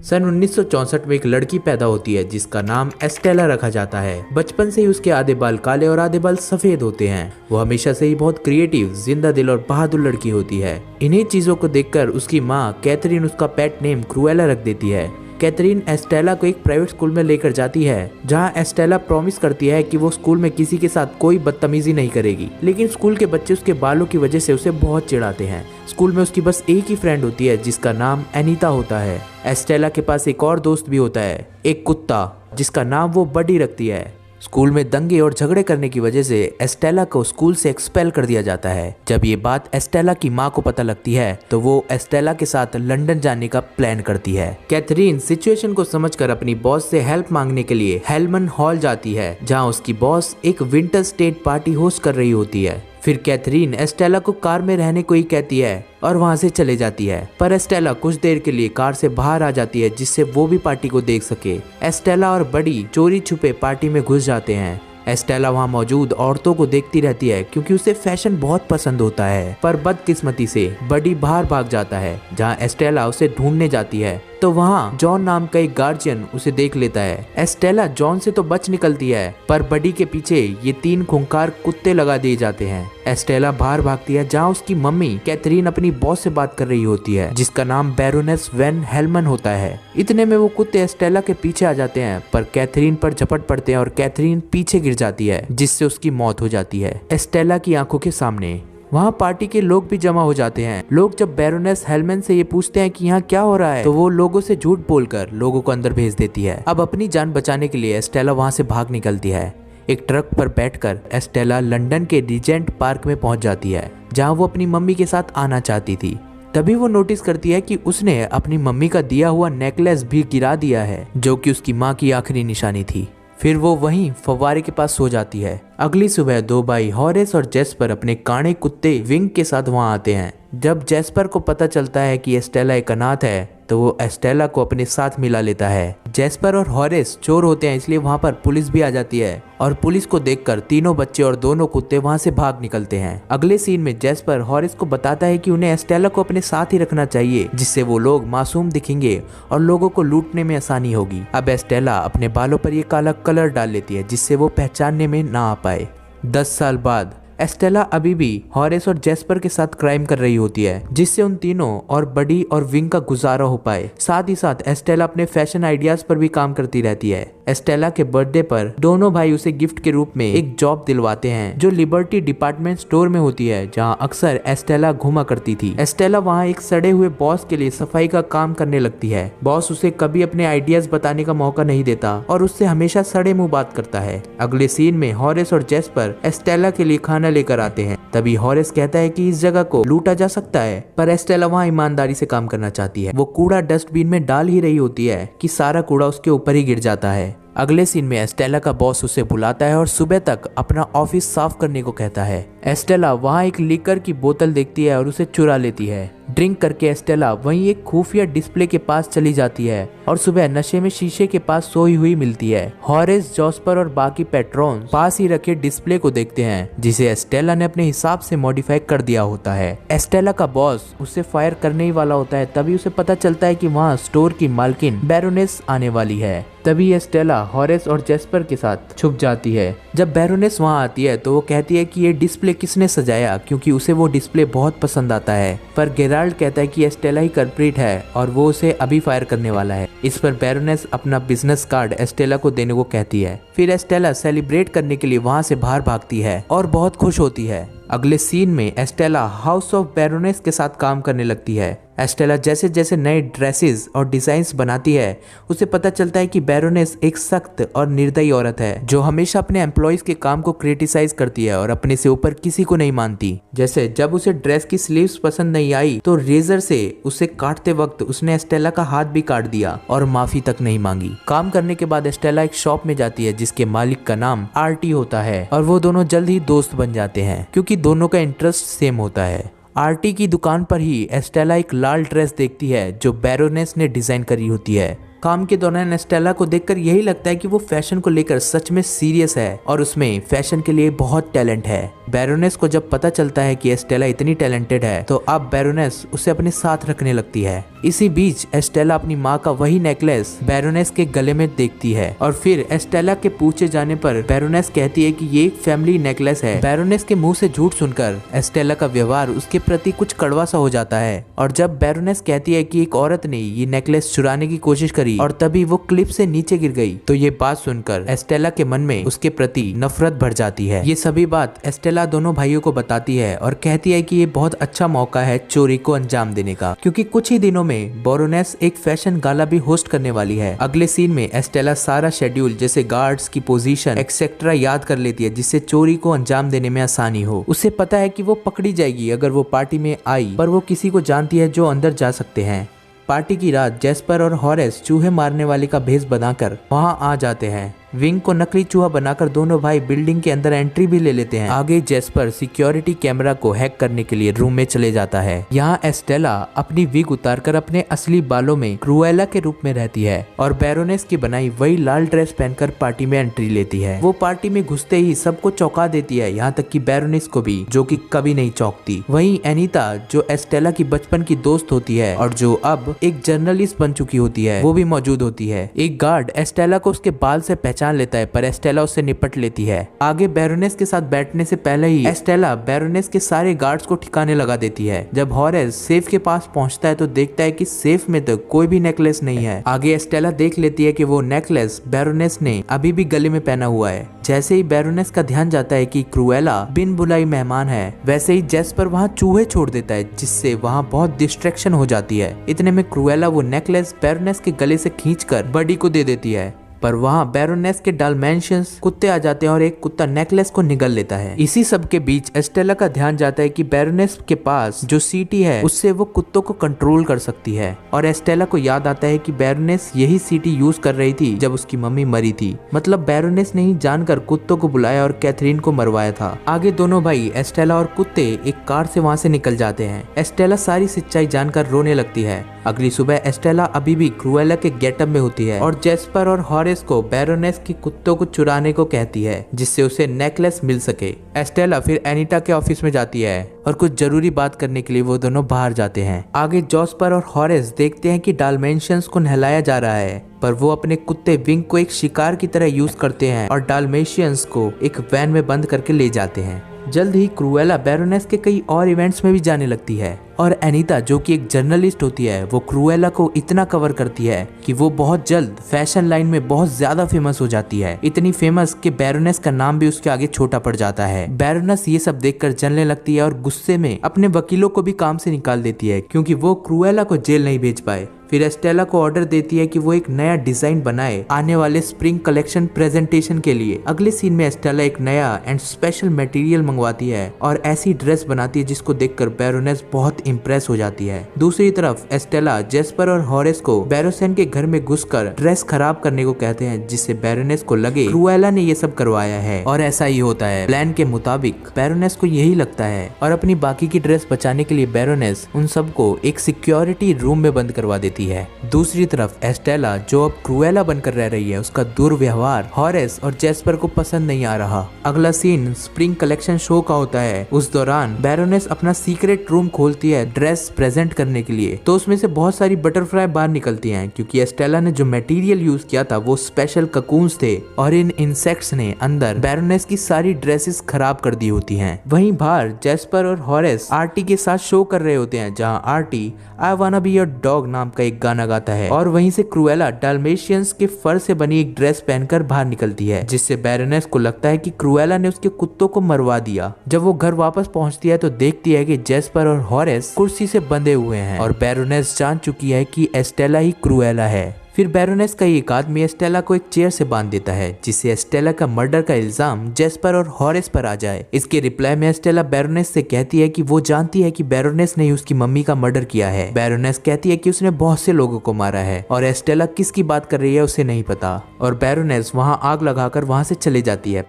सन 1964 में एक लड़की पैदा होती है जिसका नाम एस्टेला रखा जाता है। बचपन से ही उसके आधे बाल काले और आधे बाल सफेद होते हैं। वो हमेशा से ही बहुत क्रिएटिव, जिंदा दिल और बहादुर लड़की होती है। इन्हीं चीजों को देखकर उसकी माँ कैथरीन उसका पेट नेम क्रूएला रख देती है। कैथरीन एस्टेला को एक प्राइवेट स्कूल में लेकर जाती है, जहां एस्टेला प्रॉमिस करती है कि वो स्कूल में किसी के साथ कोई बदतमीजी नहीं करेगी। लेकिन स्कूल के बच्चे उसके बालों की वजह से उसे बहुत चिढ़ाते हैं। स्कूल में उसकी बस एक ही फ्रेंड होती है जिसका नाम एनीता होता है। एस्टेला के पास एक और दोस्त भी होता है, एक कुत्ता जिसका नाम वो बडी रखती है। स्कूल में दंगे और झगड़े करने की वजह से एस्टेला को स्कूल से एक्सपेल कर दिया जाता है। जब ये बात एस्टेला की माँ को पता लगती है तो वो एस्टेला के साथ लंदन जाने का प्लान करती है। कैथरीन सिचुएशन को समझकर अपनी बॉस से हेल्प मांगने के लिए हेलमन हॉल जाती है, जहाँ उसकी बॉस एक विंटर स्टेट पार्टी होस्ट कर रही होती है। फिर कैथरीन एस्टेला को कार में रहने को ही कहती है और वहां से चले जाती है। पर एस्टेला कुछ देर के लिए कार से बाहर आ जाती है जिससे वो भी पार्टी को देख सके। एस्टेला और बडी चोरी छुपे पार्टी में घुस जाते हैं। एस्टेला वहां मौजूद औरतों को देखती रहती है क्योंकि उसे फैशन बहुत पसंद होता है। पर बदकिस्मती से बडी बाहर भाग जाता है। जहां एस्टेला उसे ढूंढने जाती है तो वहां जॉन नाम का एक गार्जियन उसे देख लेता है। एस्टेला जॉन से तो बच निकलती है, पर बडी के पीछे ये 3 खूंखार कुत्ते लगा दिए जाते हैं। एस्टेला बाहर भागती है जहां उसकी मम्मी कैथरीन अपनी बॉस से बात कर रही होती है, जिसका नाम बैरोनेस वैन हेलमन होता है। इतने में वो कुत्ते एस्टेला के पीछे आ जाते हैं, पर कैथरीन पर झपट पड़ते हैं और कैथरीन पीछे गिर जाती है, जिससे उसकी मौत हो जाती है। एस्टेला की आंखों के सामने वहाँ पार्टी के लोग भी जमा हो जाते हैं। लोग जब बैरोनेस हेलमन से ये पूछते हैं कि यहाँ क्या हो रहा है, तो वो लोगों से झूठ बोलकर लोगों को अंदर भेज देती है। अब अपनी जान बचाने के लिए एस्टेला वहाँ से भाग निकलती है। एक ट्रक पर बैठकर एस्टेला लंदन के रिजेंट पार्क में पहुंच जाती है, जहाँ वो अपनी मम्मी के साथ आना चाहती थी। तभी वो नोटिस करती है कि उसने अपनी मम्मी का दिया हुआ नेकलेस भी गिरा दिया है, जो कि उसकी माँ की आखिरी निशानी थी। फिर वो वहीं फव्वारे के पास सो जाती है। अगली सुबह 2 भाई हॉरेस और जेस्पर अपने काणे कुत्ते विंग के साथ वहां आते हैं। जब जेस्पर को पता चलता है कि एस्टेला एक अनाथ है तो वो एस्टेला को अपने साथ मिला लेता है। जेस्पर और हॉरेस चोर होते हैं, इसलिए वहां पर पुलिस भी आ जाती है और पुलिस को देखकर तीनों बच्चे और दोनों कुत्ते वहां से भाग निकलते हैं। अगले सीन में जेस्पर हॉरेस को बताता है कि उन्हें एस्टेला को अपने साथ ही रखना चाहिए, जिससे वो लोग मासूम दिखेंगे और लोगों को लूटने में आसानी होगी। अब एस्टेला अपने बालों पर ये काला कलर डाल लेती है जिससे वो पहचानने में ना आ पाए। 10 साल बाद एस्टेला अभी भी हॉरेस और जेस्पर के साथ क्राइम कर रही होती है, जिससे उन तीनों और बडी और विंग का गुजारा हो पाए। साथ ही साथ एस्टेला अपने फैशन आइडियाज पर भी काम करती रहती है। एस्टेला के बर्थडे पर दोनों भाई उसे गिफ्ट के रूप में एक जॉब दिलवाते हैं, जो लिबर्टी डिपार्टमेंट स्टोर में होती है, जहां अक्सर एस्टेला घुमा करती थी। एस्टेला वहां एक सड़े हुए बॉस के लिए सफाई का काम करने लगती है। बॉस उसे कभी अपने आइडियाज बताने का मौका नहीं देता और उससे हमेशा सड़े मुंह बात करता है। अगले सीन में हॉरेस और जेस्पर एस्टेला के लिए खाना लेकर आते हैं। तभी हॉरेस कहता है कि इस जगह को लूटा जा सकता है, पर एस्टेला वहां ईमानदारी से काम करना चाहती है। वो कूड़ा डस्टबिन में डाल ही रही होती है कि सारा कूड़ा उसके ऊपर ही गिर जाता है। अगले सीन में एस्टेला का बॉस उसे बुलाता है और सुबह तक अपना ऑफिस साफ करने को कहता है। एस्टेला वहां एक लिकर की बोतल देखती है और उसे चुरा लेती है। ड्रिंक करके एस्टेला वहीं एक खुफिया डिस्प्ले के पास चली जाती है और सुबह नशे में शीशे के पास सोई हुई मिलती है। हॉरेस, जॉस्पर और बाकी पेट्रोन पास ही रखे डिस्प्ले को देखते हैं, जिसे एस्टेला ने अपने हिसाब से मॉडिफाई कर दिया होता है। एस्टेला का बॉस उसे फायर करने ही वाला होता है, तभी उसे पता चलता है कि वहाँ स्टोर की मालकिन बैरोनेस आने वाली है। तभी एस्टेला हॉरेस और जेस्पर के साथ छुप जाती है। जब बैरोनेस वहां आती है तो वो कहती है कि ये डिस्प्ले किसने सजाया, क्योंकि उसे वो डिस्प्ले बहुत पसंद आता है। पर गेराल्ड कहता है कि एस्टेला ही कल्प्रिट है और वो उसे अभी फायर करने वाला है। इस पर बैरोनेस अपना बिजनेस कार्ड एस्टेला को देने को कहती है। फिर एस्टेला सेलिब्रेट करने के लिए वहां से बाहर भागती है और बहुत खुश होती है। अगले सीन में एस्टेला हाउस ऑफ बैरोनेस के साथ काम करने लगती है। एस्टेला जैसे जैसे नए ड्रेसेस और डिजाइन्स बनाती है, उसे पता चलता है कि बैरोनेस एक सख्त और निर्दयी औरत है, जो हमेशा अपने एम्प्लॉयज के काम को क्रिटिसाइज करती है और अपने से ऊपर किसी को नहीं मानती। जैसे जब उसे ड्रेस की स्लीव्स पसंद नहीं आई तो रेजर से उसे काटते वक्त उसने एस्टेला का हाथ भी काट दिया और माफी तक नहीं मांगी। काम करने के बाद एस्टेला एक शॉप में जाती है जिसके मालिक का नाम आर्टी होता है और वो दोनों जल्द ही दोस्त बन जाते हैं, क्योंकि दोनों का इंटरेस्ट सेम होता है। आर्टी की दुकान पर ही एस्टेला एक लाल ड्रेस देखती है जो बैरोनेस ने डिजाइन करी होती है। काम के दौरान एस्टेला को देखकर यही लगता है कि वो फैशन को लेकर सच में सीरियस है और उसमें फैशन के लिए बहुत टैलेंट है। बैरोनेस को जब पता चलता है कि एस्टेला इतनी टैलेंटेड है तो अब बैरोनेस उसे अपने साथ रखने लगती है। इसी बीच एस्टेला अपनी माँ का वही नेकलेस बैरोनेस के गले में देखती है और फिर एस्टेला के पूछे जाने पर बैरोनेस कहती है कि ये एक फैमिली नेकलेस है। बैरोनेस के मुंह से झूठ सुनकर एस्टेला का व्यवहार उसके प्रति कुछ कड़वा सा हो जाता है और जब बैरोनेस कहती है कि एक औरत ने ये नेकलेस चुराने की कोशिश करी और तभी वो क्लिप से नीचे गिर गई तो ये बात सुनकर एस्टेला के मन में उसके प्रति नफरत भर जाती है। ये सभी बात एस्टेला दोनों भाइयों को बताती है और कहती है कि ये बहुत अच्छा मौका है चोरी को अंजाम देने का, क्योंकि कुछ ही दिनों में बैरोनेस एक फैशन गाला भी होस्ट करने वाली है। अगले सीन में एस्टेला सारा शेड्यूल जैसे गार्ड्स की पोजीशन एक्सेट्रा याद कर लेती है जिससे चोरी को अंजाम देने में आसानी हो। उसे पता है कि वो पकड़ी जाएगी अगर वो पार्टी में आई, पर वो किसी को जानती है जो अंदर जा सकते हैं। पार्टी की रात जेस्पर और हॉरेस चूहे मारने वाले का भेष बनाकर वहां आ जाते हैं। विंग को नकली चूहा बनाकर दोनों भाई बिल्डिंग के अंदर एंट्री भी ले लेते हैं। आगे जेस्पर सिक्योरिटी कैमरा को हैक करने के लिए रूम में चले जाता है। यहाँ एस्टेला अपनी विग उतारकर अपने असली बालों में क्रूएला के रूप में रहती है और बैरोनेस की बनाई वही लाल ड्रेस पहनकर पार्टी में एंट्री लेती है। वो पार्टी में घुसते ही सबको चौंका देती है, यहाँ तक कि बैरोनेस को भी, जो कि कभी नहीं चौंकती। वहीं एनीता जो एस्टेला की बचपन की दोस्त होती है और जो अब एक जर्नलिस्ट बन चुकी होती है, वो भी मौजूद होती है। एक गार्ड एस्टेला को उसके बाल से पहचान लेता है पर एस्टेला उससे निपट लेती है। आगे बैरोनेस के साथ बैठने से पहले ही एस्टेला बैरोनेस के सारे गार्ड्स को ठिकाने लगा देती है। जब हॉरेस सेफ के पास पहुंचता है तो देखता है कि सेफ में तो कोई भी नेकलेस नहीं है। आगे एस्टेला देख लेती है कि वो नेकलेस बैरोनेस ने अभी भी गले में पहना हुआ है। जैसे ही बैरोनेस का ध्यान जाता है कि क्रूएला बिन बुलाई मेहमान है, वैसे ही जेस्पर वहाँ चूहे छोड़ देता है जिससे वहाँ बहुत डिस्ट्रैक्शन हो जाती है। इतने में क्रूएला वो नेकलेस बैरोनेस के गले से खींचकर बडी को दे देती है, पर वहाँ बैरोनेस के डाल्मेशियंस कुत्ते आ जाते हैं और एक कुत्ता नेकलेस को निगल लेता है। इसी सब के बीच एस्टेला का ध्यान जाता है कि बैरोनेस के पास जो सीटी है उससे वो कुत्तों को कंट्रोल कर सकती है और एस्टेला को याद आता है कि बैरोनेस यही सीटी यूज कर रही थी जब उसकी मम्मी मरी थी। मतलब बैरोनेस ने ही जानकर कुत्तों को बुलाया और कैथरीन को मरवाया था। आगे दोनों भाई एस्टेला और कुत्ते एक कार से वहाँ से निकल जाते हैं। एस्टेला सारी सच्चाई जानकर रोने लगती है। अगली सुबह एस्टेला अभी भी क्रूएला के गेटअप में होती है और जेस्पर और हॉरेस को बैरोनेस की कुत्तों को चुराने को कहती है जिससे उसे नेकलेस मिल सके। एस्टेला फिर एनीटा के ऑफिस में जाती है और कुछ जरूरी बात करने के लिए वो दोनों बाहर जाते हैं। आगे जेस्पर और हॉरेस देखते हैं कि डाल्मेशियंस को नहलाया जा रहा है, पर वो अपने कुत्ते विंग को एक शिकार की तरह यूज करते हैं और डाल्मेशियंस को एक वैन में बंद करके ले जाते हैं। जल्द ही क्रूएला बैरोनेस के कई और इवेंट्स में भी जाने लगती है और एनीता जो कि एक जर्नलिस्ट होती है वो क्रूएला को इतना कवर करती है कि वो बहुत जल्द फैशन लाइन में बहुत ज्यादा फेमस हो जाती है। इतनी फेमस कि बैरोनेस का नाम भी उसके आगे छोटा पड़ जाता है। बैरोनेस ये सब देखकर जलने लगती है और गुस्से में अपने वकीलों को भी काम से निकाल देती है क्योंकि वो क्रूएला को जेल नहीं भेज पाए। फिर एस्टेला को ऑर्डर देती है कि वो एक नया डिजाइन बनाए आने वाले स्प्रिंग कलेक्शन प्रेजेंटेशन के लिए। अगले सीन में एस्टेला एक नया एंड स्पेशल मटेरियल मंगवाती है और ऐसी ड्रेस बनाती है जिसको देखकर बैरोनेस बहुत इम्प्रेस हो जाती है। दूसरी तरफ एस्टेला जेस्पर और हॉरेस को बैरोसेन के घर में घुसकर ड्रेस खराब करने को कहते हैं जिससे बैरोनेस को लगे क्रूएला ने ये सब करवाया है और ऐसा ही होता है। प्लान के मुताबिक बैरोनेस को यही लगता है और अपनी बाकी की ड्रेस बचाने के लिए बैरोनेस उन सबको एक सिक्योरिटी रूम में बंद करवा देती है। दूसरी तरफ एस्टेला जो अब क्रूएला बनकर रह रही है उसका दुर्व्यवहार हॉरेस और जेस्पर को पसंद नहीं आ रहा। अगला सीन स्प्रिंग कलेक्शन शो का होता है। उस दौरान बैरोनेस अपना सीक्रेट रूम खोलती है ड्रेस प्रेजेंट करने के लिए, तो उसमें से बहुत सारी बटरफ्लाई बाहर निकलती हैं क्योंकि एस्टेला ने जो मटेरियल यूज किया था वो स्पेशल ककून्स थे और इन इंसेक्ट्स ने अंदर बैरोनेस की सारी ड्रेसेस खराब कर दी होती हैं। वहीं बाहर जेस्पर और हॉरेस आर्टी के साथ शो कर रहे होते हैं जहां arty I wanna be your dog नाम का एक गाना गाता है और वहीं से क्रूएला डाल्मेशियंस के फर से बनी एक ड्रेस पहनकर बाहर निकलती है जिससे बैरोनेस को लगता है कि क्रूएला ने उसके कुत्तों को मरवा दिया। जब वो घर वापस पहुंचती है तो देखती है कि जेस्पर और हॉरेस कुर्सी से बंधे हुए हैं और बैरोनेस जान चुकी है कि एस्टेला ही क्रूएला है। फिर बैरोनेस का एक आदमी एस्टेला को एक चेयर से बांध देता है जिससे एस्टेला का मर्डर का इल्जाम जेस्पर और हॉरेस पर आ जाए। इसके रिप्लाई में एस्टेला बैरोनेस से कहती है कि वो जानती है कि बैरोनेस ने उसकी मम्मी का मर्डर किया है। बैरोनेस कहती है कि उसने बहुत से लोगों को मारा है और एस्टेला किसकी बात कर रही है उसे नहीं पता और बैरोनेस वहाँ आग लगाकर वहाँ से चली जाती है।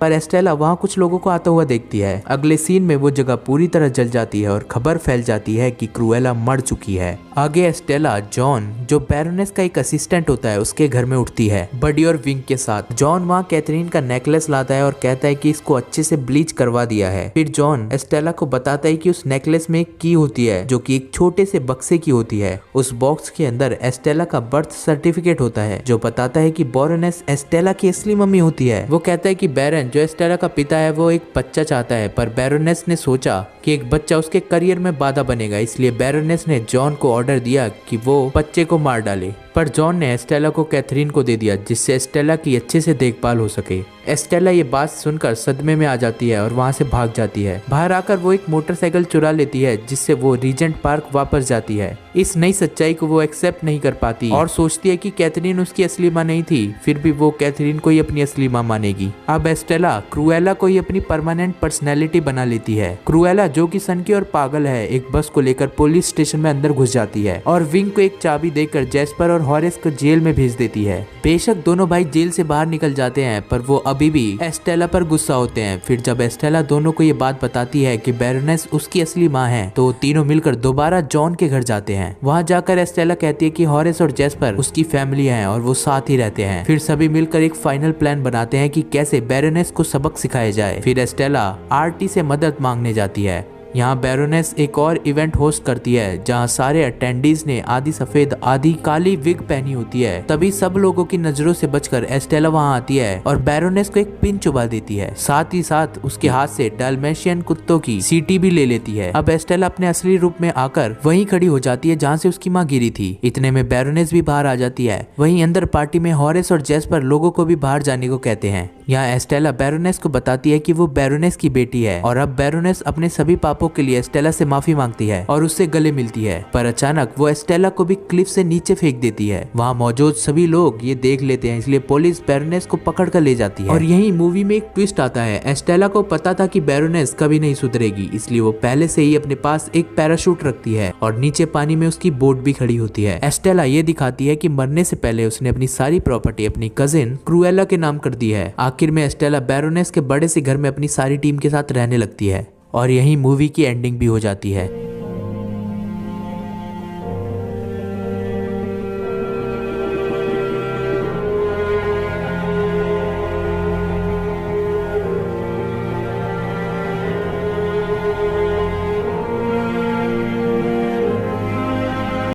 पर एस्टेला वहाँ कुछ लोगों को आता हुआ देखती है। अगले सीन में वो जगह पूरी तरह जल जाती है और खबर फैल जाती है कि क्रूएला मर चुकी है। आगे एस्टेला जॉन जो बैरोनेस का एक असिस्टेंट होता है उसके घर में उठती है बडी और विंग के साथ। जॉन वहाँ कैथरीन का नेकलेस लाता है और कहता है कि इसको अच्छे से ब्लीच करवा दिया है। फिर जॉन एस्टेला को बताता है कि उस नेकलेस में एक की होती है जो कि एक छोटे से बक्से की होती है। उस बॉक्स के अंदर एस्टेला का बर्थ सर्टिफिकेट होता है जो बताता है कि बैरोनेस एस्टेला की असली मम्मी होती है। वो कहता है कि बैरन जो एस्टेला का पिता है वो एक बच्चा चाहता है, पर बैरोनेस ने सोचा कि एक बच्चा उसके करियर में बाधा बनेगा, इसलिए बैरोनेस ने जॉन को ऑर्डर दिया कि वो बच्चे को मार डाले। पर जॉन ने एस्टेला को कैथरीन को दे दिया जिससे एस्टेला की अच्छे से देखभाल हो सके। एस्टेला ये बात सुनकर सदमे में आ जाती है और वहाँ से भाग जाती है। बाहर आकर वो एक मोटरसाइकिल चुरा लेती है जिससे वो रीजेंट पार्क वापस जाती है। इस नई सच्चाई को वो एक्सेप्ट नहीं कर पाती और सोचती है कि कैथरीन उसकी असली माँ नहीं थी, फिर भी वो कैथरीन को ही अपनी असली माँ मानेगी। अब एस्टेला क्रूएला को ही अपनी परमानेंट पर्सनैलिटी बना लेती है। क्रूएला जो कि सनकी और पागल है एक बस को लेकर पुलिस स्टेशन में अंदर घुस जाती है और विंग को एक चाबी देकर जैस्पर और हॉरेस को जेल में भेज देती है। बेशक दोनों भाई जेल से बाहर निकल जाते हैं पर वो अभी भी एस्टेला पर गुस्सा होते हैं। फिर जब एस्टेला दोनों को ये बात बताती है कि बैरोनेस उसकी असली माँ है तो तीनों मिलकर दोबारा जॉन के घर जाते हैं। वहाँ जाकर एस्टेला कहती है कि हॉरेस और जैस्पर उसकी फैमिली है और वो साथ ही रहते हैं। फिर सभी मिलकर एक फाइनल प्लान बनाते हैं कि कैसे बैरोनेस को सबक सिखाया जाए। फिर एस्टेला आरटी से मदद मांगने जाती है। यहाँ बैरोनेस एक और इवेंट होस्ट करती है जहाँ सारे अटेंडीज ने आधी सफेद आधी काली विग पहनी होती है। तभी सब लोगों की नजरों से बचकर एस्टेला वहाँ आती है और बैरोनेस को एक पिन चुबा देती है। साथ ही साथ उसके हाथ से डाल्मेशियन कुत्तों की सीटी भी ले लेती है। अब एस्टेला अपने असली रूप में आकर वहीं खड़ी हो जाती है जहाँ से उसकी माँ गिरी थी। इतने में बैरोनेस भी बाहर आ जाती है। वहीं अंदर पार्टी में हॉरेस और जैस्पर लोगों को भी बाहर जाने को कहते हैं। यहाँ एस्टेला बैरोनेस को बताती है कि वो बैरोनेस की बेटी है और अब बैरोनेस अपने सभी पापों के लिए एस्टेला से माफी मांगती है और उससे गले मिलती है। पर अचानक वो एस्टेला को भी क्लिफ से नीचे फेंक देती है। वहाँ मौजूद सभी लोग ये देख लेते हैं, इसलिए पुलिस बैरोनेस को पकड़ कर ले जाती है। और यही मूवी में एक ट्विस्ट आता है। एस्टेला को पता था कि बैरोनेस कभी नहीं सुधरेगी, इसलिए वो पहले से ही अपने पास एक पैराशूट रखती है और नीचे पानी में उसकी बोट भी खड़ी होती है। एस्टेला ये दिखाती है कि मरने से पहले उसने अपनी सारी प्रॉपर्टी अपनी कजिन क्रूएला के नाम कर दी है। आखिर में एस्टेला बैरोनेस के बड़े से घर में अपनी सारी टीम के साथ रहने लगती है और यही मूवी की एंडिंग भी हो जाती है।